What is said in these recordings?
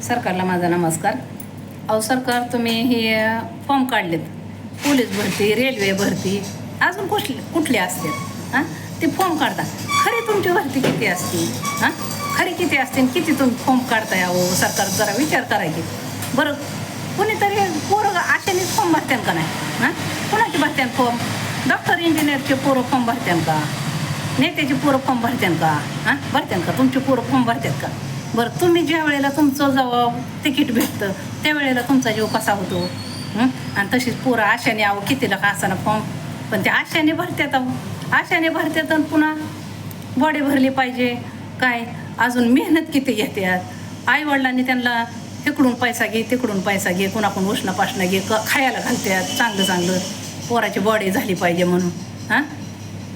सरकारला माझा नमस्कार. अहो सरकार, तुम्ही हे फॉर्म काढलेत, पोलीस भरती, रेल्वे भरती, अजून कुठले असते हां, ते फॉर्म काढता. खरी तुमची भरती किती असते हां, खरी किती असते, किती तुम्ही फॉर्म काढताय? अहो सरकार, जरा विचार करायचे. बरं, कोणीतरी पोरं आशानेच फॉर्म भरत्यान का नाही हां? कोणाची भरत्यान फॉर्म? डॉक्टर इंजिनियरचे पोरं फॉर्म भरत्यान का? नेत्याचे पोरं फॉर्म भरत्यान का हां? भरत्यान का? तुमचे पोरं फॉर्म भरतात का? बरं, तुम्ही ज्या वेळेला तुमचं जेव्हा तिकीट भेटतं त्यावेळेला तुमचा जीव कसा होतो? आणि तशीच पोरं आशाने आहो कितीला का असाना फॉर्म, पण त्या आशाने भरतात. आहो आशाने भरतात आणि पुन्हा बॉडी भरली पाहिजे काय, अजून मेहनत किती घेतात. आईवडिलांनी त्यांना इकडून पैसा घे, तिकडून पैसा घे, कुणाकडून उष्ण पाष्ण घे, खायला घालतात चांगलं चांगलं, पोराची बॉडी झाली पाहिजे म्हणून हां.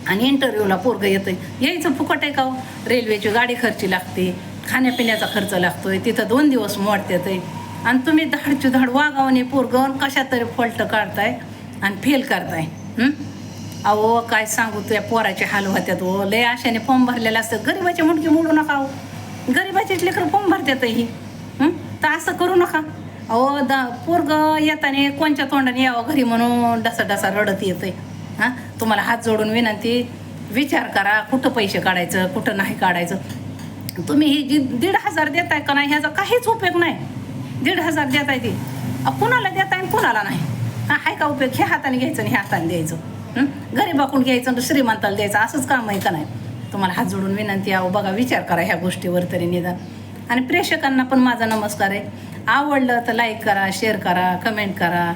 आणि इंटरव्ह्यूला पोरगं येतं, यायचं फुकट आहे का हो? रेल्वेची गाडी खर्ची लागते, खाण्यापिण्याचा खर्च लागतोय, तिथं 2 दिवस मोडतात आहे. आणि तुम्ही धाडची धाड वागावणे पोरगं कशात तरी फॉल्ट काढताय आणि फेल करताय. अहो काय सांगू, तुझ्या पोराचे हाल होत्यात हो. लय आशाने फॉर्म भरलेला असतं. गरीबाची मुंडकी मोडू नका हो, गरीबाचीच लेकरं फॉर्म भरतात ही. तर असं करू नका. अहो पोरगं येताने कोणच्या तोंडाने यावं घरी म्हणून डसा डसा रडत येतंय हां. तुम्हाला हात जोडून विनंती, विचार करा कुठं पैसे काढायचं, कुठं नाही काढायचं. तुम्ही ही जी 1,500 देताय का नाही, ह्याचा काहीच उपयोग नाही. 1,500 देताय ती कुणाला देताय आणि कुणाला नाही हां. आहे का उपयोग? ह्या हाताने घ्यायचं आणि ह्या हाताने द्यायचं, गरीबाकडून घ्यायचं आणि श्रीमंताला द्यायचं, असंच काम आहे का नाही? तुम्हाला हात जोडून विनंती आहे, बघा विचार करा ह्या गोष्टीवर तरी निदान. आणि प्रेक्षकांना पण माझा नमस्कार आहे. आवडलं तर लाईक करा, शेअर करा, कमेंट करा.